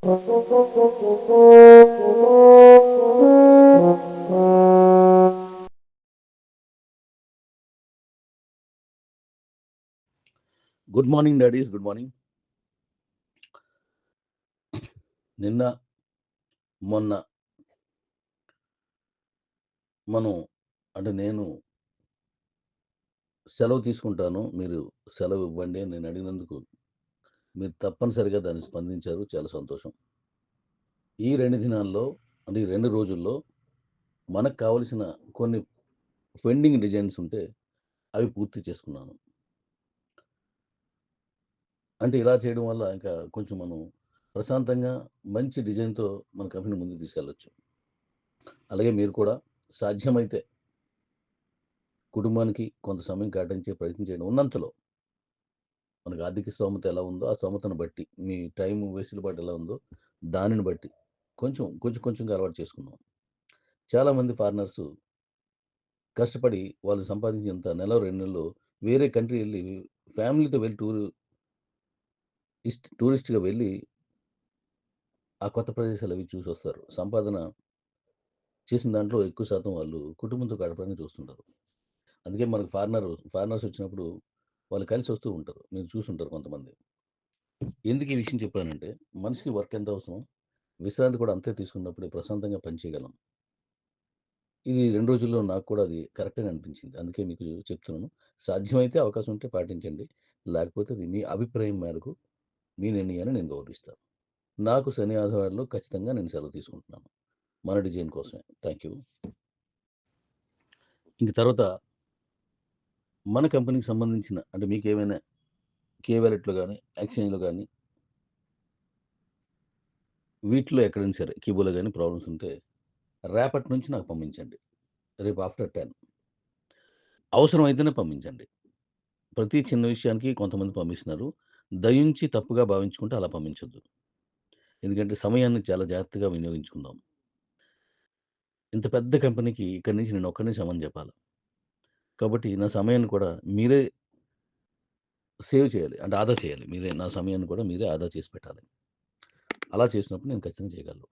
Good morning daddy's, good morning. నిన్న మొన్న మనం అంటే నేను సెలవు తీసుకుంటాను, మీరు సెలవు ఇవ్వండి అని నేను అడిగినందుకు మీరు తప్పనిసరిగా దాన్ని స్పందించారు. చాలా సంతోషం. ఈ 2 దినాల్లో అంటే ఈ 2 రోజుల్లో మనకు కావలసిన కొన్ని పెండింగ్ డిజైన్స్ ఉంటే అవి పూర్తి చేసుకున్నాను. అంటే ఇలా చేయడం వల్ల ఇంకా కొంచెం మనం ప్రశాంతంగా మంచి డిజైన్‌తో మన కంపెనీ ముందుకు తీసుకెళ్ళొచ్చు. అలాగే మీరు కూడా సాధ్యమైతే కుటుంబానికి కొంత సమయం కేటాయించే ప్రయత్నం చేయండి. ఉన్నంతలో మనకు ఆర్థిక స్తోమత ఎలా ఉందో, ఆ స్తోమతను బట్టి, మీ టైం వెసులుబాటు ఎలా ఉందో దానిని బట్టి కొంచెంగా అలవాటు చేసుకుందాం. చాలామంది ఫారినర్సు కష్టపడి వాళ్ళు సంపాదించినంత నెలో, 2 నెలల్లో వేరే కంట్రీ ఎళ్లి ఫ్యామిలీతో వెళ్లి టూరిస్ట్‌గా వెళ్ళి ఆ కొత్త ప్రదేశాలవి చూసొస్తారు. సంపాదన చేసిన దాంట్లో ఎక్కువ శాతం వాళ్ళు కుటుంబంతో గడపడానికి చూస్తుంటారు. అందుకే మనకు ఫారినర్స్ వచ్చినప్పుడు వాళ్ళు కలిసొస్తూ ఉంటారు. మీరు చూసుంటారు కొంతమంది. ఎందుకు ఈ విషయం చెప్పానంటే, మనిషికి వర్క్ ఎంత అవసరమో, విశ్రాంతి కూడా అంతే తీసుకున్నప్పుడే ప్రశాంతంగా పని చేయగలం. ఇది 2 రోజుల్లో నాకు కూడా అది కరెక్ట్‌గా అనిపించింది. అందుకే మీకు చెప్తున్నాను. సాధ్యమైతే అవకాశం ఉంటే పాటించండి. లేకపోతే అది మీ అభిప్రాయం మేరకు మీ నిర్ణయాన్ని నేను గౌరవిస్తాను. నాకు శని, ఆదివారాల్లో ఖచ్చితంగా నేను సెలవు తీసుకుంటున్నాను. మన డిజైన్ కోసమే. Thank you. ఇంక తర్వాత మన కంపెనీకి సంబంధించిన అంటే మీకేమైనా కే వాలెట్‌లో గాని, ఎక్స్‌చేంజ్‌లో గాని వీటిలో ఎక్కడైనా సరే కీబోర్డ్‌లో గాని ప్రాబ్లమ్స్ ఉంటే రేపటి నుంచి నాకు పంపించండి. రేపు ఆఫ్టర్ 10 అవసరమైతేనే పంపించండి. ప్రతి చిన్న విషయానికి కొంతమంది పంపిస్తున్నారు. దయించి తప్పుగా భావించుకుంటే అలా పంపించొద్దు. ఎందుకంటే సమయాన్ని చాలా జాగ్రత్తగా వినియోగించుకుందాం. ఇంత పెద్ద కంపెనీకి ఇక్కడి నుంచి నేను ఒక్కడినే క్షమాపణ చెప్పాలా. కాబట్టి నా సమయాన్ని కూడా మీరే సేవ్ చేయాలి. అంటే ఆదా చేయాలి. మీరే నా సమయాన్ని కూడా మీరే ఆదా చేసి పెట్టాలి. అలా చేసినప్పుడు నేను ఖచ్చితంగా చేయగలను.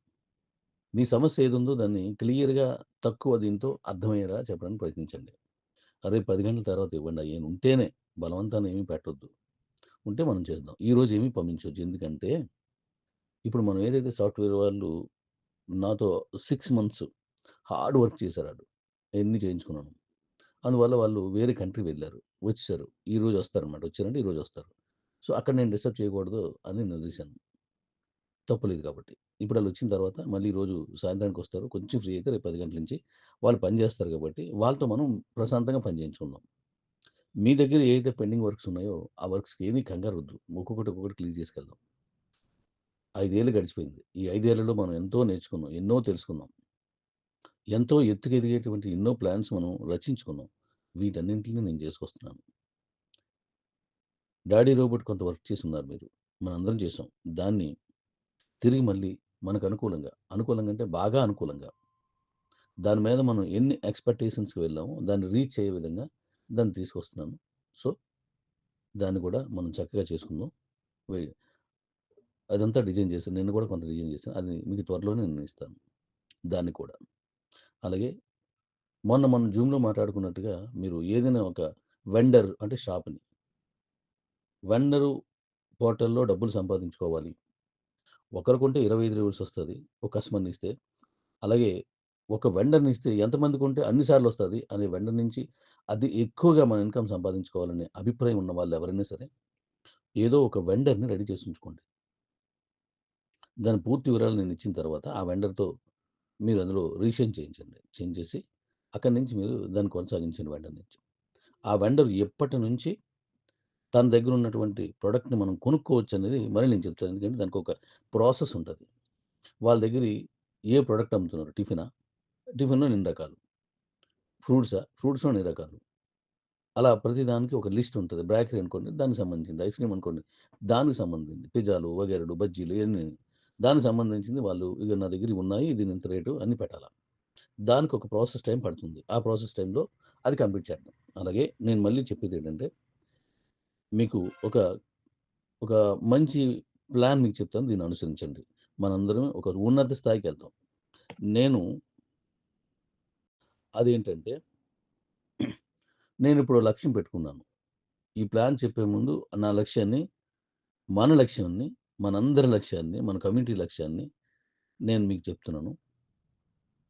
మీ సమస్య ఏదుందో దాన్ని క్లియర్‌గా తక్కువ దీంతో అర్థమయ్యేలా చెప్పడానికి ప్రయత్నించండి. అరే 10 గంటల తర్వాత ఇవ్వండి అయ్యాను ఉంటేనే బలవంతాన ఏమి పెట్టొద్దు. ఉంటే మనం చేద్దాం. ఈరోజు ఏమి పంపించొద్దు. ఎందుకంటే ఇప్పుడు మనం ఏదైతే సాఫ్ట్‌వేర్ వాళ్ళు నాతో 6 మంత్స్ హార్డ్ వర్క్ చేశారాళ్ళు. అయన్నీ చేయించుకున్నాను. అందువల్ల వాళ్ళు వేరే కంట్రీ వెళ్లారు. వచ్చేసారు. ఈరోజు వస్తారనమాట. వచ్చారంటే ఈరోజు వస్తారు. సో, అక్కడ నేను డిస్టర్బ్ చేయకూడదు అని నిలదీశాను. తప్పులేదు కాబట్టి. ఇప్పుడు ఆళ్ళొచ్చిన తర్వాత మళ్ళీ ఈరోజు సాయంత్రానికొస్తారు. కొంచెం ఫ్రీ అయితే రేపు 10 గంటల నుంచి వాళ్ళు పని చేస్తారు కాబట్టి వాళ్ళతో మనం ప్రశాంతంగా పని చేయించుకుందాం. మీ దగ్గర ఏదైతే పెండింగ్ వర్క్స్ ఉన్నాయో ఆ వర్క్స్‌కి ఏమీ కంగారొద్దు. ఒక్కొక్కటి క్లియర్ చేసుకెళ్దాం. 5 ఏళ్ళు గడిచిపోయింది. ఈ 5 ఏళ్లలో మనం ఎంతో నేర్చుకున్నాం. ఎన్నో తెలుసుకున్నాం. ఎంతో ఎత్తుకెదిగేటువంటి ఎన్నో ప్లాన్స్ మనం రచించుకున్నాం. వీటన్నింటిని నేను చేసుకొస్తున్నాను. డాడీ రోబోట్ కొంత వర్క్ చేసున్నారు మీరు. మనందరం చేసాం. దాన్ని తిరిగి మళ్ళీ మనకు అనుకూలంగా అంటే బాగా అనుకూలంగా దాని మీద మనం ఎన్ని ఎక్స్‌పెక్టేషన్స్‌కి వెళ్ళామో దాన్ని రీచ్ అయ్యే విధంగా దాన్ని తీసుకొస్తున్నాను. సో, దాన్ని కూడా మనం చక్కగా చేసుకుందాం. వె అదంతా డిజైన్ చేశాను. నిన్న కూడా కొంత డిజైన్ చేశాను. అది మీకు త్వరలోనే నేను ఇస్తాను. దాన్ని కూడా. అలాగే మొన్న మనం జూమ్‌లో మాట్లాడుకున్నట్టుగా మీరు ఏదైనా ఒక వెండర్ అంటే షాప్‌ని వెండరు పోర్టల్‌లో డబ్బులు సంపాదించుకోవాలి. ఒకరు కొంటే 25 రివర్స్ వస్తది. ఒక కస్టమర్‌ని ఇస్తే. అలాగే ఒక వెండర్‌ని ఇస్తే ఎంతమంది కొంటే అన్ని సార్లు వస్తది అనే వెండర్ నుంచి అది ఎక్కువగా మన ఇన్‌కమ్ సంపాదించుకోవాలనే అభిప్రాయం ఉన్న వాళ్ళు ఎవరైనా సరే, ఏదో ఒక వెండర్‌ని రెడీ చేసి ఉంచుకోండి. దాని పూర్తి వివరాలు నేను ఇచ్చిన తర్వాత ఆ వెండర్‌తో మీరు అందులో రిజిస్ట్రేషన్ చేయించండి. చేయించేసి అక్కడి నుంచి మీరు దాన్ని కొనసాగించండి వెండర్ నుంచి. ఆ వెండర్ ఎప్పటి నుంచి తన దగ్గర ఉన్నటువంటి ప్రొడక్ట్‌ని మనం కొనుక్కోవచ్చనేది మళ్ళీ నేను చెప్తాను. ఎందుకంటే దానికొక ప్రాసెస్ ఉంటది. వాళ్ళ దగ్గర ఏ ప్రొడక్ట్ అమ్ముతున్నారు? టిఫినా? టిఫిన్‌లో ఇన్ని రకాలు. ఫ్రూట్సా? ఫ్రూట్స్‌లో ఇన్ని రకాలు. అలా ప్రతి దానికి ఒక లిస్ట్ ఉంటది. బేకరీ అనుకోండి దానికి సంబంధించింది. ఐస్ క్రీమ్ అనుకోండి దానికి సంబంధించింది. పిజ్జాలు, వగైరాలు, బజ్జీలు ఇయన్నీ దానికి సంబంధించింది వాళ్ళు ఇగో నా దగ్గర ఇవున్నాయి. దీని ఇంత రేటు అన్నీ పెట్టాల. దానికి ఒక ప్రాసెస్ టైమ్ పడుతుంది. ఆ ప్రాసెస్ టైమ్‌లో అది కంప్లీట్ చేద్దాం. అలాగే నేను మళ్ళీ చెప్పేదేంటంటే మీకు ఒక మంచి ప్లాన్ మీకు చెప్తాను. దీన్ని అనుసరించండి. మనందరం ఒక ఉన్నత స్థాయికెళ్తాం. నేను అదేంటంటే నేనిప్పుడు లక్ష్యం పెట్టుకున్నాను. ఈ ప్లాన్ చెప్పే ముందు నా లక్ష్యాన్ని, మన లక్ష్యాన్ని, మనందరి లక్ష్యాన్ని, మన కమ్యూనిటీ లక్ష్యాన్ని నేను మీకు చెప్తున్నాను.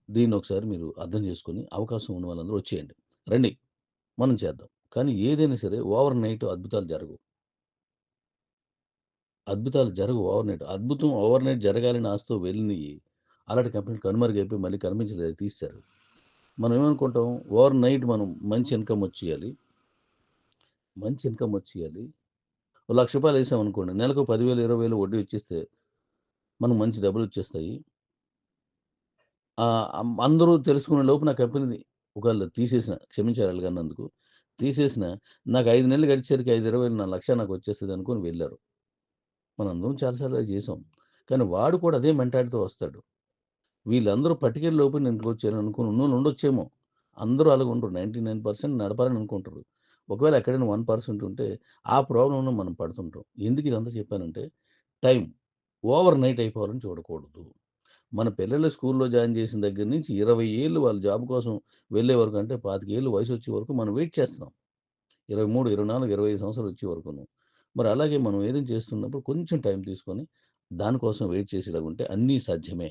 దీన్నొకసారి మీరు అర్థం చేసుకొని, అవకాశం ఉన్న వాళ్ళందరూ వచ్చేయండి. రండి మనం చేద్దాం. కానీ ఏదైనా సరే ఓవర్ నైట్ అద్భుతాలు జరగవు. అద్భుతాలు జరగవు ఓవర్ నైట్. అద్భుతం ఓవర్ నైట్ జరగాలని ఆశతో వెళ్ళినయి అలాంటి కంపెనీలు కనుమరుగైపోయి మళ్ళీ కనిపించలేదు తీసేశారు. మనం ఏమనుకుంటాం ఓవర్ నైట్ మనం మంచి ఇన్‌కమ్ వచ్చేయాలి. మంచి ఇన్‌కమ్ వచ్చేయాలి. ఓ రూ. 1,00,000 ఏసామనుకోండి. నెలకు 10,000, 20,000 వడ్డీ వచ్చేస్తే మనకు మంచి డబ్బులొచ్చేస్తాయి. అందరూ తెలుసుకునే లోపు నా కంపెనీని ఒకవేళ తీసేసినా, క్షమించాలి అలగన్నందుకు. తీసేసినా నాకు 5 నెలలు గడిచేసరికి 5, 20 నా లక్ష నాకొచ్చేస్తది అనుకోని వెళ్లారు. మనందరం చాలా సార్లు అది చేసాం. కానీ వాడు కూడా అదే మెంటాలిటీతో వస్తాడు. వీళ్ళందరూ పట్టుకెళ్ళే లోపు నేను క్లోజ్ చేయాలని అనుకుని ఉన్నోళ్ళు ఉండొచ్చేమో. అందరూ అలాగ ఉండరు. 99% నడపాలని అనుకుంటారు. ఒకవేళ ఎక్కడైనా 1% ఉంటే ఆ ప్రాబ్లమ్‌లో మనం పడుతుంటాం. ఎందుకు ఇదంతా చెప్పానంటే టైం ఓవర్ నైట్ అయిపోవాలని చూడకూడదు. మన పిల్లలు స్కూల్‌లో జాయిన్ చేసిన దగ్గర నుంచి 20 ఏళ్ళు వాళ్ళు జాబ్ కోసం వెళ్ళే వరకు అంటే 25 ఏళ్ళు వయసొచ్చే వరకు మనం వెయిట్ చేస్తున్నాం. 23, 24, 25 సంవత్సరాలు వచ్చే వరకును. మరి అలాగే మనం ఏదైనా చేస్తున్నప్పుడు కొంచెం టైం తీసుకొని దానికోసం వెయిట్ చేసేలాగుంటే అన్నీ సాధ్యమే.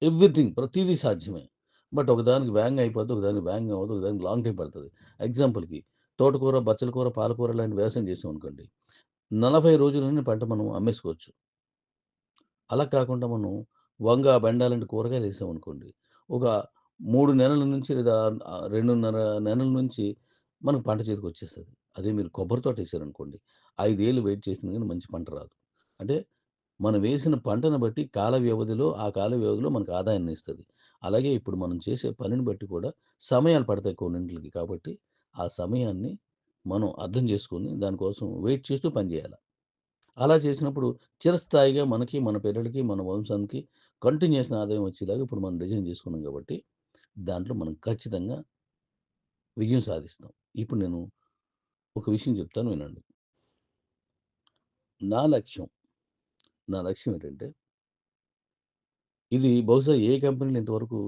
ఎవ్రీథింగ్ ప్రతీదీ సాధ్యమే. బట్ ఒకదానికి వేగంగా అయిపోద్ది. ఒకదానికి వేగంగా అవ్వదు. ఒకదానికి లాంగ్ టైమ్ పడతది. ఎగ్జాంపుల్‌కి తోటకూర, బచ్చల కూర, పాలకూర లాంటి వ్యవసాయం చేసామనుకోండి. 40 రోజుల్లోనే పంట మనం అమ్మేసుకోవచ్చు. అలా కాకుండా మనం వంగ, బెండ లాంటి కూరగాయలేసామనుకోండి. ఒక 3 నెలల నుంచి లేదా 2.5 నెలల నుంచి మనకు పంట చేతికొచ్చేస్తది. అదే మీరు కొబ్బరి తోటేసారనుకోండి. 5 ఏళ్ళు వెయిట్ చేసినా గాని మంచి పంట రాదు. అంటే మనం వేసిన పంటను బట్టి కాల వ్యవధిలో, ఆ కాల వ్యవధిలో మనకు ఆదాయాన్నిస్తది. అలాగే ఇప్పుడు మనం చేసే పనిని బట్టి కూడా సమయాలు పడతాయి కొన్నింట్లకి. కాబట్టి ఆ సమయాన్ని మనం అర్థం చేసుకొని దానికోసం వెయిట్ చేస్తూ పని చేయాల. అలా చేసినప్పుడు చిరస్థాయిగా మనకి, మన పిల్లలకి, మన వంశానికి కంటిన్యూయస్ ఆదాయం వచ్చేలాగా ఇప్పుడు మనం డిజైన్ చేసుకున్నాం కాబట్టి, దాంట్లో మనం ఖచ్చితంగా విజయం సాధిస్తాం. ఇప్పుడు నేను ఒక విషయం చెప్తాను వినండి. నా లక్ష్యం, నా లక్ష్యం ఏంటంటే, ఇది బహుశా ఏ కంపెనీలు ఇంతవరకు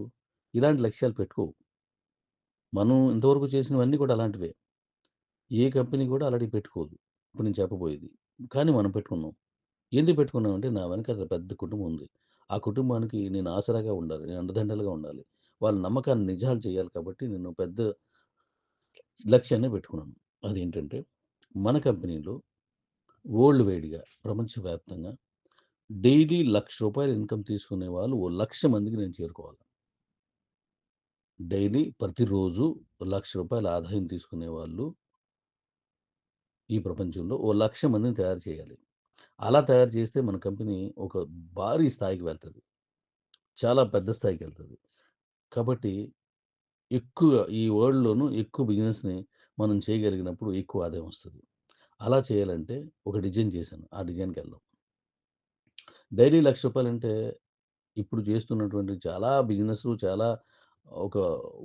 ఇలాంటి లక్ష్యాలు పెట్టుకోవు. మనం ఇంతవరకు చేసినవన్నీ కూడా అలాంటివే. ఏ కంపెనీ కూడా అలాంటివి పెట్టుకోదు. ఇప్పుడు నేను చెప్పబోయేది. కానీ మనం పెట్టుకున్నాం. ఎందుకు పెట్టుకున్నామంటే, నా వెనకాల పెద్ద కుటుంబం ఉంది. ఆ కుటుంబానికి నేను ఆసరాగా ఉండాలి. నేను అండదండలుగా ఉండాలి. వాళ్ళ నమ్మకాన్ని నిజాలు చేయాలి కాబట్టి నేను పెద్ద లక్ష్యాన్ని పెట్టుకున్నాను. అదేంటంటే, మన కంపెనీలో వరల్డ్ వైడ్‌గా ప్రపంచవ్యాప్తంగా డైలీ రూ. 1,00,000 ఇన్‌కమ్ తీసుకునే వాళ్ళు ఓ 1,00,000 మందికి నేను చేరుకోవాలి. డైలీ ప్రతిరోజు రూ. 1,00,000 ఆదాయం తీసుకునే వాళ్ళు ఈ ప్రపంచంలో ఓ 1,00,000 మందిని తయారు చేయాలి. అలా తయారు చేస్తే మన కంపెనీ ఒక భారీ స్థాయికి వెళ్తది. చాలా పెద్ద స్థాయికెళ్తది. కాబట్టి ఎక్కువ ఈ వరల్డ్‌లోనూ ఎక్కువ బిజినెస్‌ని మనం చేయగలిగినప్పుడు ఎక్కువ ఆదాయం వస్తది. అలా చేయాలంటే ఒక డిజైన్ చేశాను. ఆ డిజైన్‌కెళ్దాం. డైలీ రూ. 1,00,000 అంటే ఇప్పుడు చేస్తున్నటువంటి చాలా బిజినెస్‌లు చాలా ఒక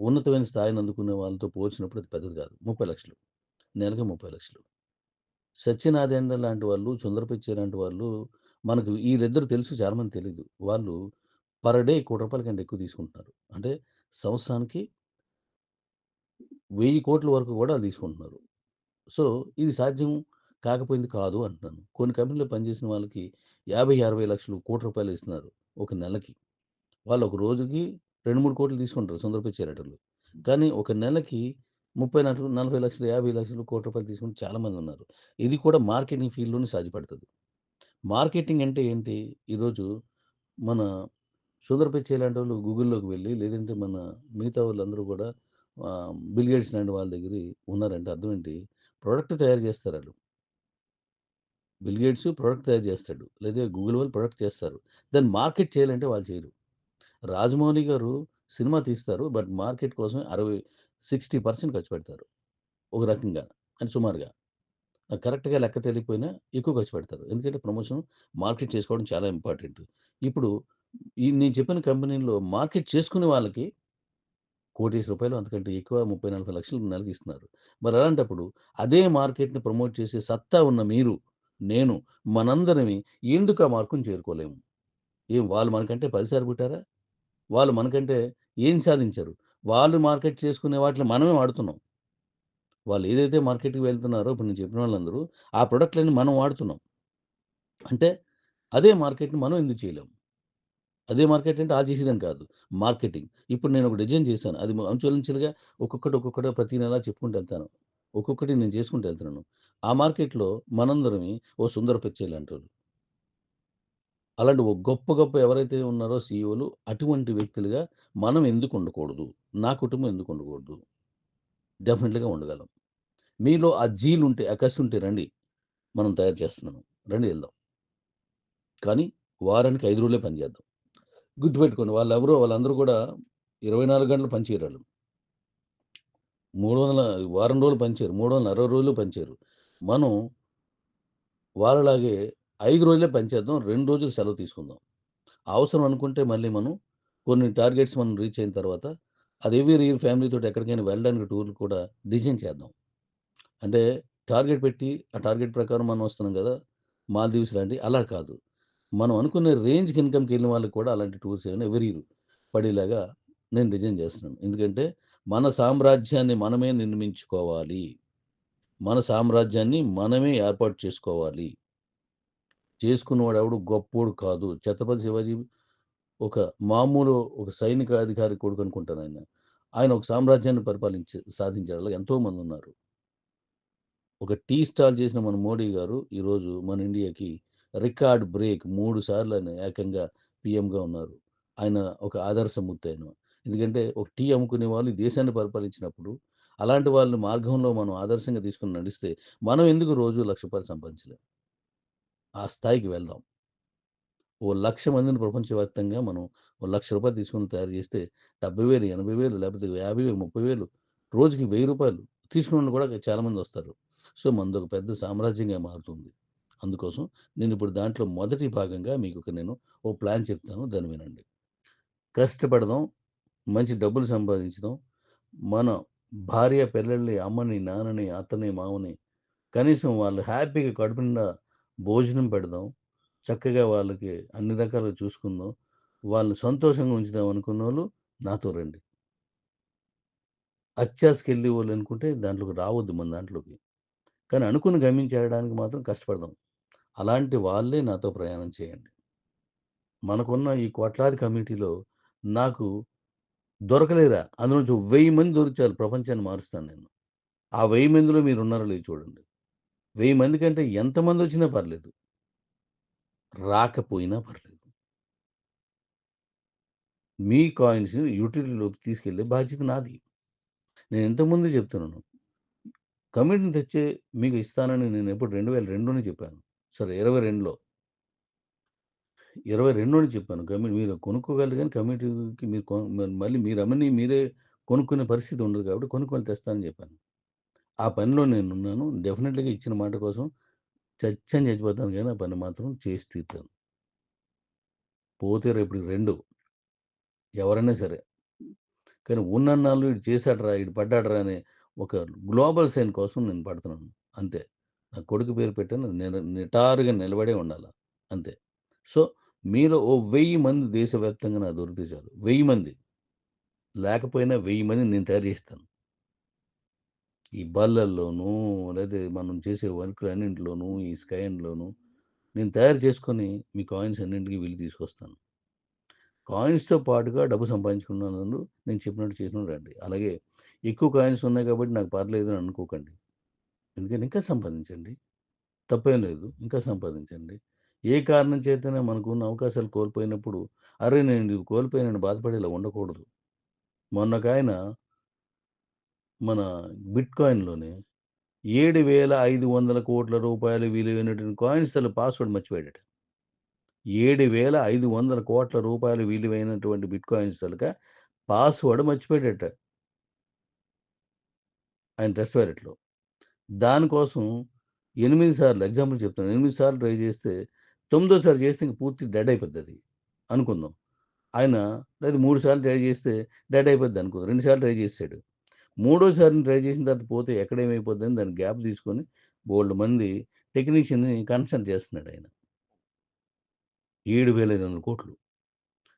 ఉన్నతమైన స్థాయిని అందుకునే వాళ్ళతో పోల్చినప్పుడు అది పెద్దది కాదు. 30,00,000 నెలకి 30,00,000 సత్యనారాయణ లాంటి వాళ్ళు, సుందర్ పిచ్చై లాంటి వాళ్ళు మనకు ఈళ్ళిద్దరూ తెలుసు చాలా మందికి తెలీదు. వాళ్ళు పర్ డే రూ. 1,00,00,000 కంటే ఎక్కువ తీసుకుంటున్నారు. అంటే సంవత్సరానికి 1,000,00,00,000 వరకు కూడా తీసుకుంటున్నారు. సో, ఇది సాధ్యం కాకపోయింది కాదు అంటున్నాను. కొన్ని కంపెనీలో పనిచేసిన వాళ్ళకి 50, 60 లక్షలు, రూ. 1,00,00,000 ఇస్తున్నారు ఒక నెలకి. వాళ్ళు ఒక రోజుకి 2, 3 కోట్లు తీసుకుంటారు సుందర్ పిచ్చై రైటర్లు. కానీ ఒక నెలకి 30, 40 లక్షలు, 50 లక్షలు, రూ. 1,00,00,000 తీసుకుని చాలా మందున్నారు. ఇది కూడా మార్కెటింగ్ ఫీల్డ్‌లోనే సాధ్యపడతది. మార్కెటింగ్ అంటే ఏంటి? ఈరోజు మన సుందర్ పిచ్చై లాంటోళ్ళు గూగుల్‌లోకి వెళ్లి, లేదంటే మన మిగతా వాళ్ళందరూ కూడా బిల్ గేట్స్ లాంటి వాళ్ళ దగ్గర ఉన్నారంటే అర్థం ఏంటి? ప్రొడక్ట్ తయారు చేస్తారాళ్ళు. బిల్ గేట్స్ ప్రొడక్ట్ తయారు చేస్తాడు. లేదా గూగుల్ వాళ్ళు ప్రొడక్ట్ చేస్తారు. దాన్ని మార్కెట్ చేయాలంటే వాళ్ళు చేయరు. రాజమౌళి గారు సినిమా తీస్తారు. బట్ మార్కెట్ కోసం 60% ఖర్చు పెడతారు. ఒక రకంగా. అంటే సుమారుగా. కరెక్ట్‌గా లెక్క తెలియకపోయినా ఎక్కువ ఖర్చు పెడతారు. ఎందుకంటే ప్రమోషన్, మార్కెట్ చేసుకోవడం చాలా ఇంపార్టెంట్. ఇప్పుడు ఈ నేను చెప్పిన కంపెనీల్లో మార్కెట్ చేసుకునే వాళ్ళకి రూ. 1,00,00,000 అంతకంటే ఎక్కువ 30, 40 లక్షలు నెలకి ఇస్తున్నారు. మరి అలాంటప్పుడు అదే మార్కెట్‌ని ప్రమోట్ చేసే సత్తా ఉన్న మీరు నేను, మనందరమి ఎందుకు ఆ మార్కుని చేరుకోలేము? వాళ్ళు మనకంటే 10 సార్లు పుట్టారా? వాళ్ళు మనకంటే ఏం సాధించారు? వాళ్ళు మార్కెట్ చేసుకునే వాటిలో మనమే వాడుతున్నాం. వాళ్ళు ఏదైతే మార్కెట్‌కి వెళ్తున్నారో ఇప్పుడు నేను చెప్పిన వాళ్ళందరూ ఆ ప్రొడక్ట్‌లన్నీ మనం వాడుతున్నాం. అంటే అదే మార్కెట్‌ని మనం ఎందుకు చేయలేం? అదే మార్కెట్ అంటే ఆళ్ళు చేసేదని కాదు. మార్కెటింగ్. ఇప్పుడు నేను ఒక డిజైన్ చేశాను. అది అంచెలంచెలుగా ఒక్కొక్కటి ప్రతి నెలా చెప్పుకుంటూ ఎళ్తాను. ఒక్కొక్కటి నేను చేసుకుంటూ ఎళ్తున్నాను. ఆ మార్కెట్‌లో మనందరమే ఓ సుందర పిచ్చయ్య లాంటోళ్ళు. అలాంటి ఓ గొప్ప గొప్ప ఎవరైతే ఉన్నారో సీఈఓలు అటువంటి వ్యక్తులుగా మనం ఎందుకు ఉండకూడదు? నా కుటుంబం ఎందుకు ఉండకూడదు? డెఫినిట్‌గా ఉండగలం. మీలో ఆ జీలుంటే, ఆ కసుంటే రండి. మనం తయారు చేస్తున్నాను. రండి ఎళ్దాం. కానీ వారానికి 5 రోజులే పని చేద్దాం. గుర్తుపెట్టుకోండి వాళ్ళందరూ కూడా 24 గంటలు పని చేయరాళ్ళు. 300 వారం రోజులు పనిచేయరు. 360 రోజులు పనిచేయరు. మనం వాళ్ళలాగే 5 రోజులే పనిచేద్దాం. 2 రోజులు సెలవు తీసుకుందాం. అవసరం అనుకుంటే మళ్ళీ మనం కొన్ని టార్గెట్స్ మనం రీచ్ అయిన తర్వాత అది ఎవ్రి ఇయర్ ఫ్యామిలీతోటి ఎక్కడికైనా వెళ్ళడానికి టూర్‌లు కూడా డిజైన్ చేద్దాం. అంటే టార్గెట్ పెట్టి, ఆ టార్గెట్ ప్రకారం మనం వస్తున్నాం గదా! మాల్దీవ్స్ లాంటియి అలా కాదు. మనం అనుకునే రేంజ్‌కి ఇన్‌కమ్‌కెళ్ళిన వాళ్ళకి కూడా అలాంటి టూర్స్ ఏమైనా ఎవ్రి ఇయర్ పడేలాగా నేను డిజైన్ చేస్తున్నాను. ఎందుకంటే మన సామ్రాజ్యాన్ని మనమే నిర్మించుకోవాలి. మన సామ్రాజ్యాన్ని మనమే ఏర్పాటు చేసుకోవాలి. చేసుకున్నవాడెవడు గొప్పోడు కాదు. 'ఛత్రపతి శివాజీ' ఒక మామూలు ఒక సైనికాధికారి కొడుకనుకుంటానాయన. ఆయన ఒక సామ్రాజ్యాన్ని సాధించాడు. అలా ఎంతోమందున్నారు. ఒక టీ స్టాల్ చేసిన మన మోడీ గారు ఈరోజు మన ఇండియాకి రికార్డ్ బ్రేక్ 3 సార్లు ఆయన ఏకంగా పీఎంగా ఉన్నారు. ఆయన ఒక ఆదర్శమూర్తి ఆయన. ఎందుకంటే ఒక టీ అమ్ముకునే వాళ్ళు ఈ దేశాన్ని పరిపాలించినప్పుడు, అలాంటి వాళ్ళ మార్గంలో మనం ఆదర్శంగా తీసుకొని నడిస్తే, మనం ఎందుకు రోజు రూ. 1,00,000 సంపాదించలేం? ఆ స్థాయికి వెళ్దాం. ఓ 1,00,000 మందిని ప్రపంచవ్యాప్తంగా మనం ఓ రూ. 1,00,000 తీసుకొని తయారు చేస్తే 70,000, 80,000 లేకపోతే 50,000, 30,000 రోజుకి రూ. 1,000 తీసుకున్నోళ్ళు కూడా చాలామందొస్తారు. సో, మనదొక పెద్ద సామ్రాజ్యంగా మారుతుంది. అందుకోసం నేనిప్పుడు దాంట్లో మొదటి భాగంగా మీకొక నేను ఓ ప్లాన్ చెప్తాను. దాన్ని వినండి. కష్టపడదాం. మంచి డబ్బులు సంపాదించుదాం. మన భార్య పిల్లల్ని, అమ్మని, నాన్నని, అత్తని, మామని కనీసం వాళ్ళు హ్యాపీగా కడుపు నిండా భోజనం పెడదాం. చక్కగా వాళ్ళకి అన్ని రకాలుగా చూసుకుందాం. వాళ్ళని సంతోషంగా ఉంచుదాం అనుకున్నోళ్ళు నాతో రండి. అత్యాశకెళ్ళేవోళ్ళనుకుంటే దాంట్లోకి రావద్దు మన దాంట్లోకి. కానీ అనుకున్న గమ్యం చేరడానికి మాత్రం కష్టపడదాం. అలాంటి వాళ్ళే నాతో ప్రయాణం చేయండి. మనకున్న ఈ కోట్లాది కమ్యూనిటీలో నాకు దొరకలేరా? అందులో నుంచి 1000 మంది దొరికితే చాలు ప్రపంచాన్ని మారుస్తాను నేను. ఆ 1000 మందిలో మీరున్నారో లేదో చూడండి. 1000 మంది కంటే ఎంతమందొచ్చినా పర్లేదు. రాకపోయినా పర్లేదు. మీ కాయిన్స్‌ని యుటిలిటీలోకి తీసుకెళ్ళే బాధ్యత నాది. నేను ఇంతకు ముందే చెప్తున్నాను. కమిట్‌ని తెచ్చే మీకు ఇస్తానని నేనెప్పుడు 2002లోనే చెప్పాను. సారీ 22లో. 22లోనే చెప్పాను. మీరు కొనుక్కోగలరు గానీ కమిటీకి మీరు మళ్ళీ మీరు అమ్మని మీరే కొనుక్కునే పరిస్థితి ఉండదు కాబట్టి కొనుక్కొని తెస్తానని చెప్పాను. ఆ పనిలో నేనున్నాను. డెఫినిట్‌గా ఇచ్చిన మాట కోసం చచ్చాను చచ్చిపోతాను గానీ ఆ పని మాత్రం చేసి తీరుతాను. పోతే రేపటికి 2 ఎవరైనా సరే. కానీ ఉన్నన్నాళ్ళు ఈడు చేసాడురా, ఈడు పడ్డాడురా అనే ఒక గ్లోబల్ సైన్ కోసం నేను పడుతున్నాను. అంతే. నా కొడుకు పేరు పెట్టాను. నిటారుగా నిలబడే ఉండాల. అంతే. సో, మీలో ఓ 1000 మంది దేశవ్యాప్తంగా నాకు దొరికితే చాలు. 1000 మంది. లేకపోయినా 1000 మందిని నేను తయారు చేస్తాను. ఈ బల్లల్లోనూ, లేతే మనం చేసే వర్కులన్నింటిలోనూ, ఈ స్కైన్‌లోనూ నేను తయారు చేసుకొని మీ కాయిన్స్ అన్నింటికి వెళ్లి తీసుకొస్తాను. కాయిన్స్‌తో పాటుగా డబ్బు సంపాదించుకున్నాను. నేను చెప్పినట్టు చేసినట్టు రండి. అలాగే ఎక్కువ కాయిన్స్ ఉన్నాయి కాబట్టి నాకు పర్లేదు అని అనుకోకండి. ఎందుకంటే ఇంకా సంపాదించండి. తప్పేం లేదు. ఇంకా సంపాదించండి. ఏ కారణం చేతైనా మనకున్న అవకాశాలు కోల్పోయినప్పుడు, అరే! నేను ఇది కోల్పోయానని బాధపడేలా ఉండకూడదు. మొన్నొకాయన మన బిట్‌కాయిన్‌లోనే 7,500,00,00,000 విలువైనటువంటి కాయిన్స్ పాస్వర్డ్ మర్చిపోయాడట. 7,500,00,00,000 విలువైనటువంటి బిట్‌కాయిన్స్ పాస్వర్డ్ మర్చిపోయాడట ఆయన ట్రస్ట్ వాలెట్‌లో. దానికోసం 8 సార్లు ఎగ్జాంపుల్ చెప్తున్నాను. 8 సార్లు ట్రై చేస్తే, తొమ్మిదోసారి చేస్తే ఇంక పూర్తి డెడ్ అయిపోద్దది అనుకుందాం. ఆయన లేదు 3 సార్లు ట్రై చేస్తే డెడ్ అయిపోద్ది అనుకో. 2 సార్లు ట్రై చేసాడు. మూడోసారిని ట్రై చేసిన తర్వాత పోతే ఎక్కడేమైపోద్దని దాన్ని గ్యాప్ తీసుకొని బోలెడు మంది టెక్నీషియన్‌ని కన్సల్ట్ చేస్తున్నాడాయన. 7,500,00,00,000.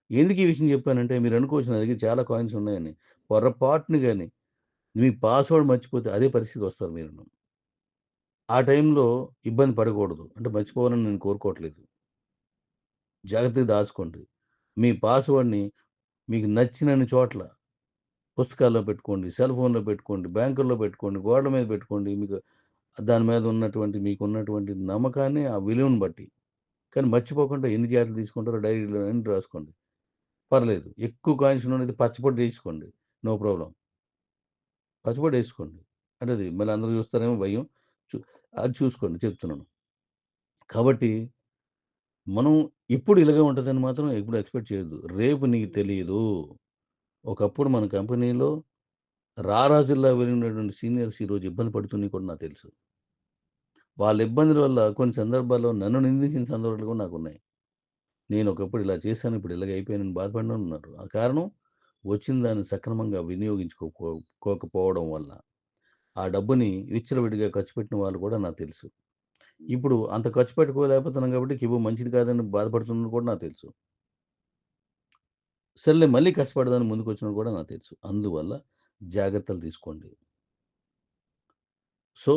ఎందుకు ఈ విషయం చెప్పానంటే మీరనుకోవచ్చు నా దగ్గర చాలా కాయిన్స్ ఉన్నాయని. పొరపాటున గాని మీ పాస్‌వర్డ్ మర్చిపోతే అదే పరిస్థితికొస్తారు మీరును. ఆ టైంలో ఇబ్బంది పడకూడదు. అంటే మర్చిపోవాలని నేను కోరుకోవట్లేదు. జాగ్రత్తగా దాచుకోండి. మీ పాస్‌వర్డ్‌ని మీకు నచ్చినన్ని చోట్ల పుస్తకాల్లో పెట్టుకోండి, సెల్ ఫోన్‌లో పెట్టుకోండి, బ్యాంకుల్లో పెట్టుకోండి, గోడల మీద పెట్టుకోండి. మీకు దాని మీద ఉన్నటువంటి మీకున్నటువంటి నమ్మకాన్ని, ఆ విలువను బట్టి. కానీ మర్చిపోకుండా ఎన్ని జాగ్రత్తలు తీసుకుంటారో డైరీలో అన్ని రాసుకోండి. పర్లేదు. ఎక్కువ కాయిన్స్ ఉన్నోళ్ళైతే పచ్చబొట్టేసుకోండి. No problem. పచ్చబొట్టేసుకోండి. అంటే అది మళ్ళీ అందరూ చూస్తారేమో భయం. చు అది చూసుకోండి చెప్తున్నాను. కాబట్టి మనం ఎప్పుడు ఇలాగే ఉంటదని మాత్రం ఎప్పుడు ఎక్స్‌పెక్ట్ చేయొద్దు. రేపు నీకు తెలీదు. ఒకప్పుడు మన కంపెనీలో రారాజుల్లా వెలిగినటువంటి సీనియర్స్ ఈరోజు ఇబ్బంది పడుతున్నయి కూడా నాకు తెలుసు. వాళ్ళ ఇబ్బందుల వల్ల కొన్ని సందర్భాల్లో నన్ను నిందించిన సందర్భాలు కూడా నాకున్నాయి. నేను ఒకప్పుడు ఇలా చేశాను, ఇప్పుడు ఇలాగ అయిపోయానని బాధపడినోళ్ళున్నారు. ఆ కారణం వచ్చిన దాన్ని సక్రమంగా కోకపోవడం వల్ల. ఆ డబ్బుని విచ్చలవిడిగా ఖర్చు పెట్టిన వాళ్ళు కూడా నాకు తెలుసు. ఇప్పుడు అంత ఖర్చు పెట్టుకోలేకపోతున్నాం కాబట్టి కిబు మంచిది కాదని బాధపడుతున్నోళ్ళు కూడా నాకు తెలుసు. సర్లే మళ్ళీ కష్టపడదామని ముందుకొచ్చినోళ్ళు కూడా నాకు తెలుసు. అందువల్ల జాగ్రత్తలు తీసుకోండి. సో,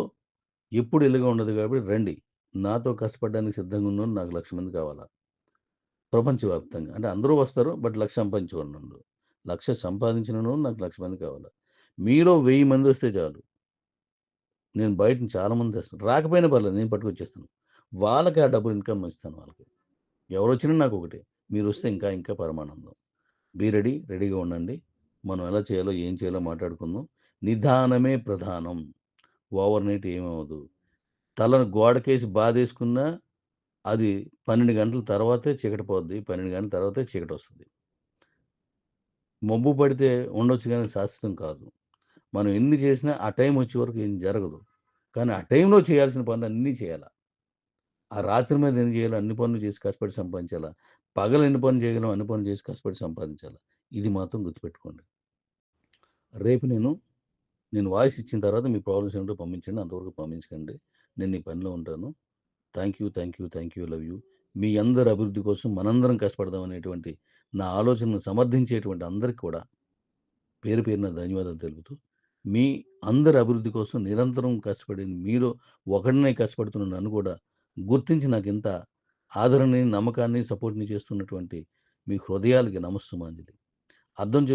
ఎప్పుడు ఇలాగే ఉండదు కాబట్టి రండి. నాతో కష్టపడడానికి సిద్ధంగా ఉన్నోళ్ళు నాకు 1,00,000 మంది కావాలా. ప్రపంచవ్యాప్తంగా. అంటే అందరూ వస్తారు. బట్ 1,00,000 సంపాదించేవాడినుండు. 1,00,000 సంపాదించినోళ్ళు నాకు 1,00,000 మంది కావాలా. మీలో 1000 మందొస్తే చాలు. నేను బయట నుంచి చాలా మంది తెస్తాను. రాకపోయినా పర్లేదు నేను పట్టుకొచ్చేస్తాను. వాళ్ళకి ఆ డబ్బులు ఇన్‌కమ్ ఇస్తాను వాళ్ళకి. ఎవరొచ్చినా నాకొకటే. మీరొస్తే ఇంకా ఇంకా పరమానందం. Be ready. రెడీగా ఉండండి. మనం ఎలా చేయాలో, ఏం చేయాలో మాట్లాడుకుందాం. నిదానమే ప్రధానం. ఓవర్ నైట్ ఏమవ్వదు. తలను గోడకేసి బాధేసుకున్నా అది 12 గంటల తర్వాతే చీకటి పోద్ది. 12 గంటల తర్వాతే చీకటొస్తది. మబ్బు పడితే ఉండొచ్చు గానీ శాశ్వతం కాదు. మనం ఎన్ని చేసినా ఆ టైం వచ్చే వరకు ఏం జరగదు. కానీ ఆ టైంలో చేయాల్సిన పనులన్నీ చేయాల. ఆ రాత్రి మీద ఎన్ని చేయాలో అన్ని పనులు చేసి కష్టపడి సంపాదించాలా. పగలు ఎన్ని పనులు చేయగలం అన్ని పనులు చేసి కష్టపడి సంపాదించాలా. ఇది మాత్రం గుర్తుపెట్టుకోండి. రేపు నేను వాయిస్ ఇచ్చిన తర్వాత మీ ప్రాబ్లమ్స్ ఏంటో పంపించండి. అంతవరకు పంపించకండి. నేను ఈ పనిలో ఉంటాను. Thank you. Thank you. Thank you. Love you. మీ అందరి అభివృద్ధి కోసం మనందరం కష్టపడదాం అనేటువంటి నా ఆలోచనను సమర్థించేటువంటి అందరికి కూడా పేరు పేరున ధన్యవాదాలు తెలుపుతూ, మీ అందరి అభివృద్ధి కోసం నిరంతరం కష్టపడి మీలో ఒకడినై కష్టపడుతున్న నన్ను కూడా గుర్తించి నాకింత ఆదరణని, నమ్మకాన్ని, సపోర్ట్‌ని చేస్తున్నటువంటి మీ హృదయాలకి నమస్సుమాంజలి.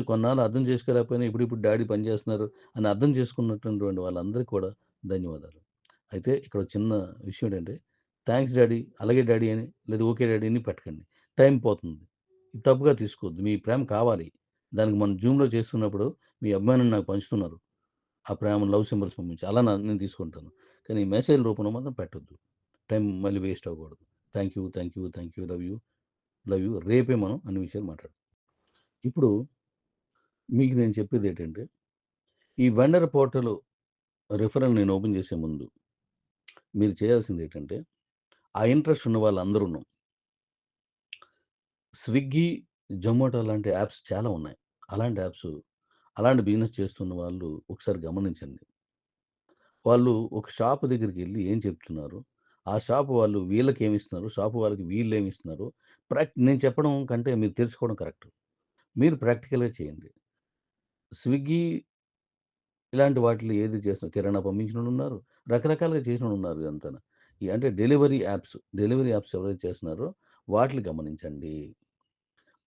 కొన్నాళ్ళు అర్థం చేసుకోలేకపోయినా ఇప్పుడిప్పుడు డ్యాడీ పని చేస్తున్నారు అని అర్థం చేసుకున్నటువంటి వాళ్ళందరికీ కూడా ధన్యవాదాలు. అయితే ఇక్కడ ఒక చిన్న విషయం ఏంటంటే, థాంక్స్ డ్యాడీ, అలాగే డ్యాడీ అని లేదా ఓకే డ్యాడీ అని పెట్టకండి. టైం పోతుంది. ఇది తప్పుగా తీసుకోవద్దు. మీ ప్రేమ కావాలి. దానికి మనం జూమ్‌లో చేస్తున్నప్పుడు మీ అభిమానాన్ని నాకు పంచుతున్నారు. ఆ ప్రేమ లవ్ సింబల్స్ పంపించి. అలా నేను తీసుకుంటాను. కానీ మెసేజ్ రూపంలో మాత్రం పెట్టొద్దు. టైం మళ్ళీ వేస్ట్ అవ్వకూడదు. Thank you. Thank you. Thank you. Love you. Love you. రేపే మనం అన్ని విషయాలు మాట్లాడదాం. ఇప్పుడు మీకు నేను చెప్పేదేంటంటే, ఈ వెండర్ పోర్టల్ రిఫరల్ నేను ఓపెన్ చేసే ముందు మీరు చేయాల్సిందేంటంటే, ఆ ఇంట్రెస్ట్ ఉన్న వాళ్ళందరూను స్విగ్గీ, జొమాటో లాంటి యాప్స్ చాలా ఉన్నాయి. అలాంటి యాప్స్, అలాంటి బిజినెస్ చేస్తున్న వాళ్ళు ఒకసారి గమనించండి. వాళ్ళు ఒక షాప్ దగ్గరికెళ్లి ఏం చెప్తున్నారు? ఆ షాప్ వాళ్ళు వీళ్ళకేమిస్తున్నారు? షాప్ వాళ్ళకి వీళ్ళేమిస్తున్నారు? నేను చెప్పడం కంటే మీరు తెలుసుకోవడం కరెక్ట్. మీరు ప్రాక్టికల్‌గా చేయండి. స్విగ్గీ ఇలాంటి వాటిలో ఏది చేస్తున్నారు? కిరాణా పంపించినోళ్ళున్నారు. రకరకాలుగా చేసినోళ్ళున్నారు ఇదంతాను. అంటే డెలివరీ యాప్స్ ఎవరైతే చేస్తున్నారో వాటిని గమనించండి.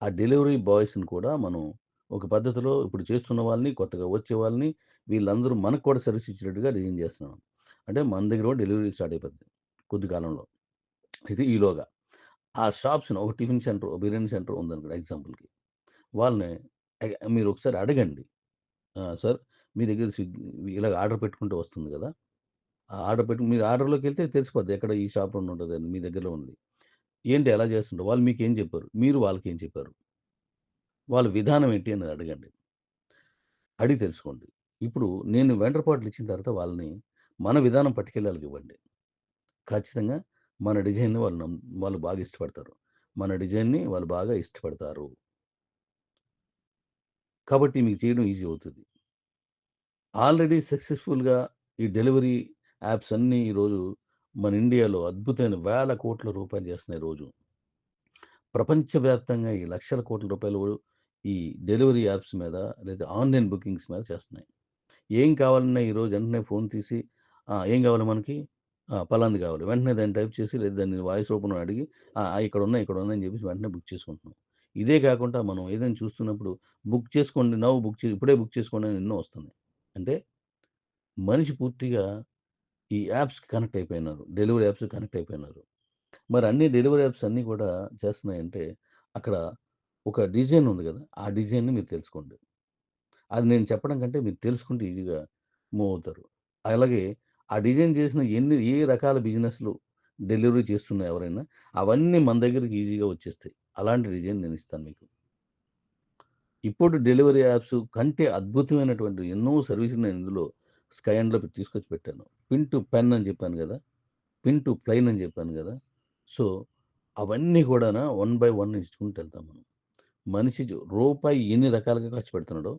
ఆ డెలివరీ బాయ్స్‌ని కూడా మనం ఒక పద్ధతిలో ఇప్పుడు చేస్తున్న వాళ్ళని, కొత్తగా వచ్చే వాళ్ళని వీళ్ళందరూ మనకు కూడా సర్వీస్ ఇచ్చేటట్టుగా డిజైన్ చేస్తున్నాం. అంటే మన దగ్గర కూడా డెలివరీ స్టార్ట్ అయిపోద్ది కొద్ది కాలంలో. అయితే ఈలోగా ఆ షాప్స్‌ని ఒక టిఫిన్ సెంటర్, ఒక బిర్యానీ సెంటర్ ఉందనుకోండి ఎగ్జాంపుల్‌కి. వాళ్ళని మీరు ఒకసారి అడగండి. సార్ మీ దగ్గర ఇలాగ ఆర్డర్ పెట్టుకుంటే వస్తుంది గదా! ఆ ఆర్డర్ మీరు ఆర్డర్‌లోకెళ్తే తెలిసిపోద్ది ఎక్కడ ఈ షాప్‌లోనే ఉంటదని మీ దగ్గరలో ఉంది. ఏంటి ఎలా చేస్తుంటారు? వాళ్ళు మీకేం చెప్పారు? మీరు వాళ్ళకేం చెప్పారు? వాళ్ళ విధానం ఏంటి అనేది అడగండి. అడిగి తెలుసుకోండి. ఇప్పుడు నేను వెంటర్‌పాట్లు ఇచ్చిన తర్వాత వాళ్ళని మన విధానం పట్టుకెళ్ళాలివ్వండి. ఖచ్చితంగా మన డిజైన్‌ని వాళ్ళు బాగా ఇష్టపడతారు. మన డిజైన్‌ని వాళ్ళు బాగా ఇష్టపడతారు. కాబట్టి మీకు చేయడం ఈజీ అవుతది. ఆల్రెడీ సక్సెస్‌ఫుల్‌గా ఈ డెలివరీ యాప్స్ అన్నీ ఈరోజు మన ఇండియాలో అద్భుతమైన వేల కోట్ల రూపాయలు చేస్తున్నాయి రోజు. ప్రపంచవ్యాప్తంగా ఈ లక్షల కోట్ల రూపాయలు ఈ డెలివరీ యాప్స్ మీద లేదా ఆన్‌లైన్ బుకింగ్స్ మీద చేస్తున్నాయి. ఏం కావాలన్నా ఈరోజు వెంటనే ఫోన్ తీసి ఏం కావాలి మనకి? పలాంది కావాలి. వెంటనే దాన్ని టైప్ చేసి లేదా దాన్ని వాయిస్ రూపంలో అడిగి ఇక్కడున్నాయి, ఇక్కడున్నాయి అని చెప్పేసి వెంటనే బుక్ చేసుకుంటున్నాం. ఇదే కాకుండా మనం ఏదైనా చూస్తున్నప్పుడు బుక్ చేసుకోండి. ఇప్పుడే బుక్ చేసుకోండి అని ఎన్నో వస్తున్నాయి. అంటే మనిషి పూర్తిగా ఈ యాప్స్‌కి కనెక్ట్ అయిపోయినారు. డెలివరీ యాప్స్‌కి కనెక్ట్ అయిపోయినారు. మరి అన్ని డెలివరీ యాప్స్ అన్నీ కూడా చేస్తున్నాయంటే అక్కడ ఒక డిజైన్ ఉంది కదా! ఆ డిజైన్‌ని మీరు తెలుసుకోండి. అది నేను చెప్పడం కంటే మీరు తెలుసుకుంటే ఈజీగా మూవ్ అవుతారు. అలాగే ఆ డిజైన్ చేసిన ఏ రకాల బిజినెస్‌లు డెలివరీ చేస్తున్నా ఎవరైనా అవన్నీ మన దగ్గరికి ఈజీగా వచ్చేస్తాయి. అలాంటి డిజైన్ నేను ఇస్తాను మీకు. ఇప్పుడు డెలివరీ యాప్స్ కంటే అద్భుతమైనటువంటి ఎన్నో సర్వీసులు నేను ఇందులో స్కై ఎండ్‌లో తీసుకొచ్చి పెట్టాను. పిన్ టు పెన్ అని చెప్పాను గదా! పిన్ టు ప్లెయిన్ అని చెప్పాను గదా! సో, అవన్నీ కూడాన వన్ బై వన్ ఇచ్చుకుంటూ వెళ్తాం మనం. మనిషి రూపాయి ఎన్ని రకాలుగా ఖర్చు పెడుతున్నాడో,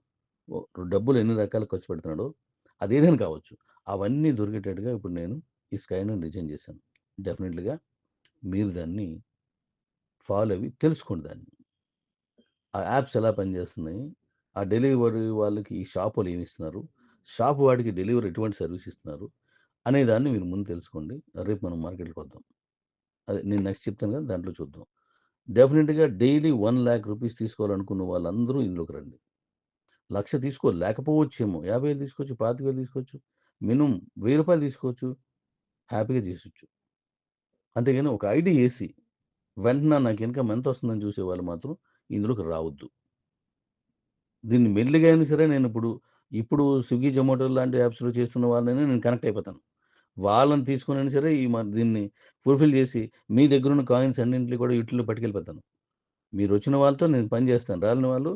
ఓ డబ్బులు ఎన్ని రకాలుగా ఖర్చు పెడుతున్నాడో, అదేదైనా కావచ్చు. అవన్నీ దొరికేటట్టుగా ఇప్పుడు నేను ఈ స్కై‌ని డిజైన్ చేశాను. డెఫినెట్‌లీగా మీరు దాన్ని ఫాలో అవ్వి తెలుసుకోండి దాన్ని. ఆ యాప్స్ ఎలా పనిచేస్తున్నాయి? ఆ డెలివరీ వాళ్ళకి ఈ షాపోళ్ళు ఏమిస్తున్నారు? షాప్ వాడికి డెలివరీ ఎటువంటి సర్వీస్ ఇస్తున్నారు? అనే దాన్ని మీరు ముందు తెలుసుకోండి. రేపు మనం మార్కెట్‌కొద్దాం. అదే నేను నెక్స్ట్ చెప్తాను కదా! దాంట్లో చూద్దాం. డెఫినిట్‌గా డైలీ 1,00,000 రూపీస్ తీసుకోవాలనుకున్న వాళ్ళందరూ ఇందులోకి రండి. 1,00,000 లేకపోవచ్చేమో. 50,000 తీసుకోవచ్చు, 25,000 తీసుకోవచ్చు. మినిమమ్ రూ. 1,000 తీసుకోవచ్చు. హ్యాపీగా తీసొచ్చు. అంతేగాని ఒక ఐడీ ఏసి, వెంటనే నాకు ఇన్‌కమ్ ఎంతొస్తుందని చూసేవాళ్ళు మాత్రం ఇందులోకి రావద్దు. దీన్ని మెల్లిగా అయినా సరే ఇప్పుడు స్విగ్గీ, జొమాటో లాంటి యాప్స్‌లో చేస్తున్న వాళ్ళని నేను కనెక్ట్ అయిపోతాను. వాళ్ళని తీసుకొనైనా సరే దీన్ని ఫుల్‌ఫిల్ చేసి మీ దగ్గరున్న కాయిన్స్ అన్నింటిని కూడా వీటిల్లో పట్టుకెళ్ళిపోతాను. మీరొచ్చిన వాళ్ళతో నేను పని చేస్తాను. రాలేని వాళ్ళు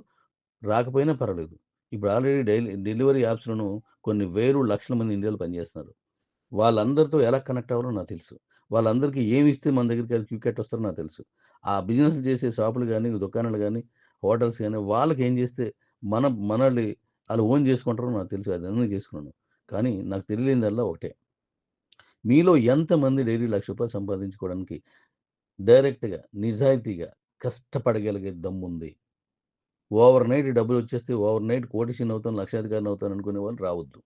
రాకపోయినా పర్వాలేదు. ఇప్పుడు ఆల్రెడీ డెలివరీ యాప్స్‌లోను కొన్ని వేలు, లక్షల మంది ఇండియాలో పనిచేస్తున్నారు. వాళ్ళందరితో ఎలా కనెక్ట్ అవ్వాలో నాకు తెలుసు. వాళ్ళందరికీ ఏమిస్తే మన దగ్గరికి క్విక్ వస్తారో నాకు తెలుసు. ఆ బిజినెస్‌లు చేసే షాపులు గాని, దుకాణాలు గాని, హోటల్స్ గాని వాళ్ళకేం చేస్తే మనల్ని ఆళ్ళు ఓన్ చేసుకుంటారో నాకు తెలుసు. అదన్నీ చేసుకున్నాను. కానీ నాకు తెలియనిదల్లా ఒకటే. మీలో ఎంతమంది డైలీ రూ. 1,00,000 సంపాదించుకోవడానికి డైరెక్ట్‌గా, నిజాయితీగా కష్టపడగలిగే దమ్ముంది? ఓవర్‌నైట్ డబ్బులొచ్చేస్తే ఓవర్‌నైట్ కోటీశ్వరుడినవుతాను, లక్షాధికారినవుతాను అనుకునే వాళ్ళు రావద్దు.